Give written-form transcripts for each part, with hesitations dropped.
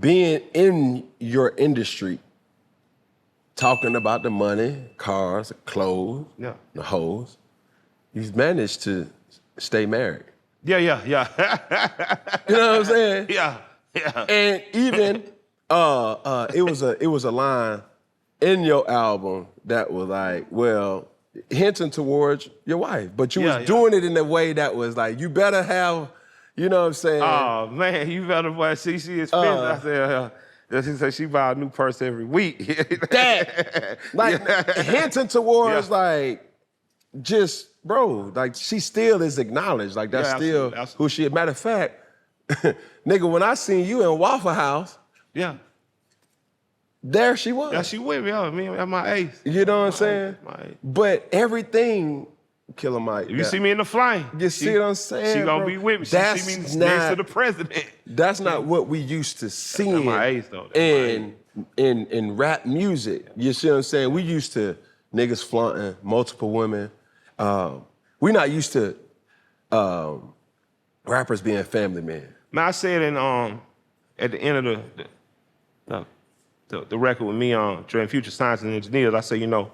being in your industry, talking about the money, cars, clothes, the hoes, you've managed to stay married. Yeah. You know what I'm saying? Yeah. And even it was a line in your album that was like, well, hinting towards your wife, but you was doing it in a way that was like, you better have, you know what I'm saying? Oh man, you better buy. She is expensive. I said, she said she buy a new purse every week. That, like, hinting towards like, just, bro, like she still is acknowledged. Like that's still who she is. Matter of fact, nigga, when I seen you in Waffle House, there she was. Yeah, she with me. Me at my ace. You know what I'm saying? But everything, Killer Mike. You see me in the flame. You see what I'm saying? She gonna be with me. She see me next to the president. That's not what we used to see in rap music. You see what I'm saying? We used to niggas flaunting multiple women. We not used to rappers being family men. Man, I said at the end of the record with me during Future Science and Engineers, I said, you know,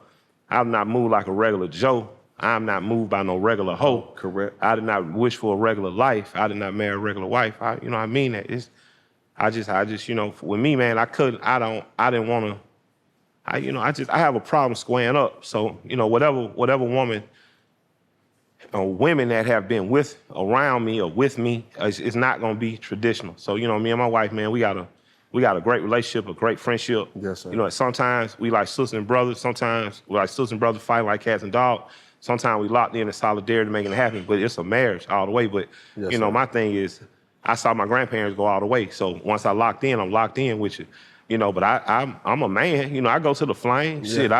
I'm not moved like a regular Joe. I'm not moved by no regular hoe. Correct. I did not wish for a regular life. I did not marry a regular wife. I mean that. I just, you know, with me, man, I didn't want to. I have a problem squaring up. So, you know, whatever woman or women that have been around me or with me, it's not gonna be traditional. So, you know, me and my wife, man, we got a great relationship, a great friendship. Yes, sir. You know, sometimes we like sisters and brothers. Sometimes we like sisters and brothers fighting like cats and dogs. Sometimes we locked in solidarity making it happen, but it's a marriage all the way. But, you know, my thing is, I saw my grandparents go all the way. So once I locked in, I'm locked in with you. You know, but I'm a man. You know, I go to the flame. Shit,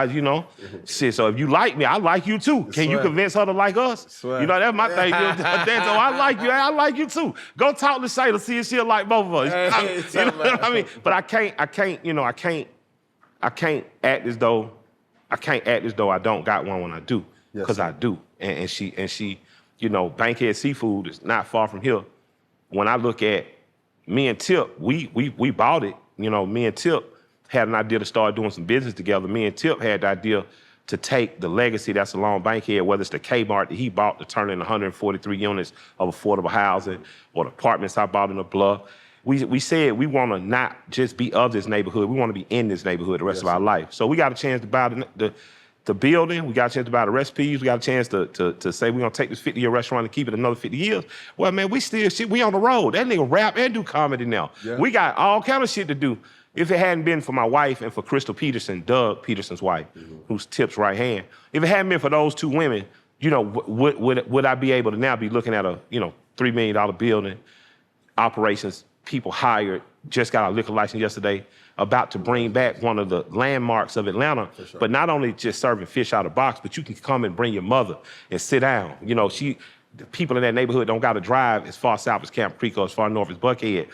shit. So if you like me, I like you too. Can you convince her to like us? You know, that's my thing. So I like you. I like you too. Go talk to Shayla, see if she'll like both of us. You know what I mean? But I can't act as though I don't got one when I do, because I do. And she, you know, Bankhead Seafood is not far from here. When I look at me and Tip, we bought it. You know, me and Tip had an idea to start doing some business together. Me and Tip had the idea to take the legacy that's along Bankhead, whether it's the Kmart that he bought to turn in 143 units of affordable housing or the apartments I bought in the Bluff. We said we want to not just be of this neighborhood, we want to be in this neighborhood the rest of our life. So we got a chance to buy the building, we got a chance to buy the recipes, we got a chance to say we're gonna take this 50-year restaurant and keep it another 50 years. Well, man, we on the road. That nigga rap and do comedy now. We got all kind of shit to do. If it hadn't been for my wife and for Crystal Peterson, Doug Peterson's wife, who's Tip's right hand, if it hadn't been for those two women, you know, would I be able to now be looking at a, you know, $3 million building, operations, people hired, just got a liquor license yesterday, about to bring back one of the landmarks of Atlanta, but not only just serving fish out of box, but you can come and bring your mother and sit down. You know, the people in that neighborhood don't got to drive as far south as Camp Creek or as far north as Buckhead.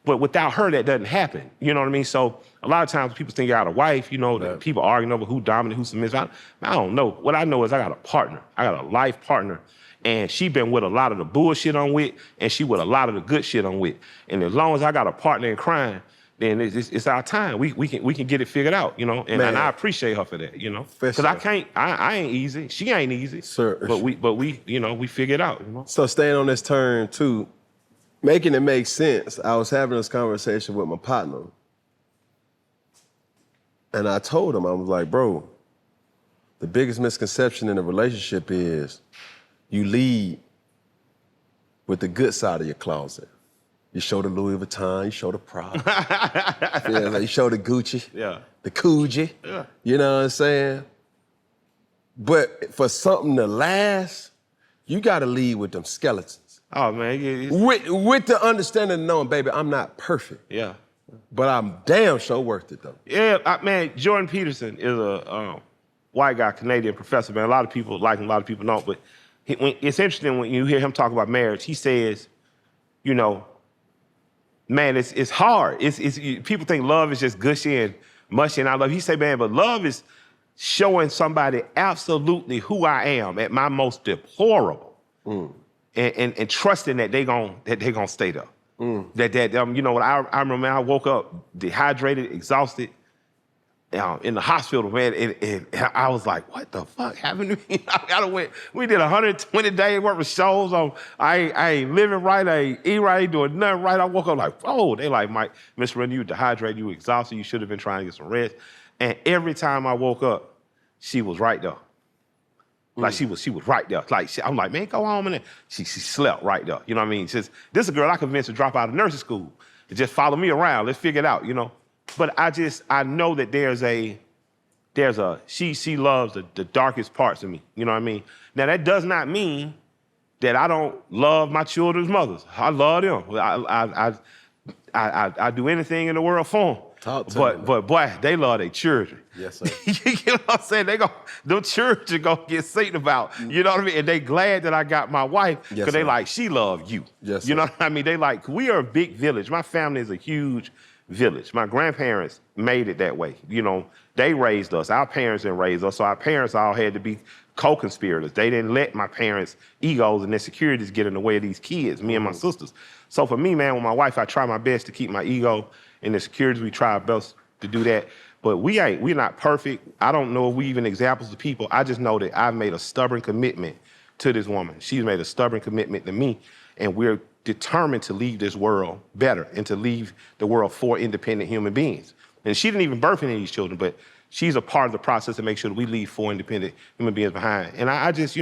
But without her, that doesn't happen. You know what I mean? So a lot of times people think I got a wife, you know, people arguing over who dominant, who submissive. I don't know. What I know is I got a partner. I got a life partner. And she been with a lot of the bullshit I'm with, and she with a lot of the good shit I'm with. And as long as I got a partner in crime, then it's our time. We can get it figured out, you know. And I appreciate her for that, you know. Because I ain't easy. She ain't easy. Sir. But we, you know, we figure it out, you know. So staying on this turn too, making it make sense. I was having this conversation with my partner. And I told him, I was like, bro, the biggest misconception in a relationship is you lead with the good side of your closet. You show the Louis Vuitton, you show the Prada. You show the Gucci, the Coogee. You know what I'm saying? But for something to last, you gotta lead with them skeletons. Oh man, with the understanding of knowing, baby, I'm not perfect. But I'm damn sure worth it though. Yeah, man, Jordan Peterson is a white guy, Canadian professor, man. A lot of people like him, a lot of people don't, but it's interesting when you hear him talk about marriage. He says, you know, man, it's hard. People think love is just gushy and mushy and I love. He say, man, but love is showing somebody absolutely who I am at my most deplorable, and trusting that they gonna stay there. You know, when I remember I woke up dehydrated, exhausted, in the hospital, man, and I was like, what the fuck happened to me? We did 120 days worth of shows. I ain't living right, I ain't eating right, I ain't doing nothing right. I woke up like, oh, they like, Mike, Mr. Render, you dehydrated, you exhausted, you should have been trying to get some rest. And every time I woke up, she was right there. Like she was right there. Like I'm like, man, go home, and she slept right there. You know what I mean? This is a girl I convinced to drop out of nursing school to just follow me around. Let's figure it out, you know. But I know that she loves the darkest parts of me. You know what I mean? Now that does not mean that I don't love my children's mothers. I love them. I do anything in the world for them. But boy, they love their children. Yes, sir. You know what I'm saying? Them children go get seen about. You know what I mean? And they glad that I got my wife because they like, she love you. Yes, you know what I mean? They like, we are a big village. My family is a huge village. My grandparents made it that way. You know, they raised us. Our parents didn't raise us, so our parents all had to be co-conspirators. They didn't let my parents' egos and insecurities get in the way of these kids, me and my sisters. So for me, man, with my wife, I try my best to keep my ego and insecurities. We try our best to do that. But we're not perfect. I don't know if we even examples of people. I just know that I've made a stubborn commitment to this woman. She's made a stubborn commitment to me, and we're determined to leave this world better and to leave the world for independent human beings. And she didn't even birth any of these children, but she's a part of the process to make sure that we leave 4 independent human beings behind. And I just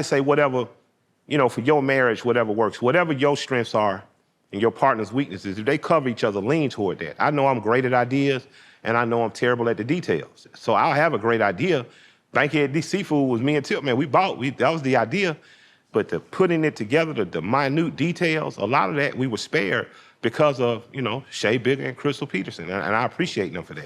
say whatever, you know, for your marriage, whatever works, whatever your strengths are and your partner's weaknesses, if they cover each other, lean toward that. I know I'm great at ideas, and I know I'm terrible at the details. So I'll have a great idea. Bankhead Seafood was me and Tip, man. That was the idea. But the putting it together, the minute details, a lot of that we were spared because of, you know, Shea Bigger and Crystal Peterson. And I appreciate them for that.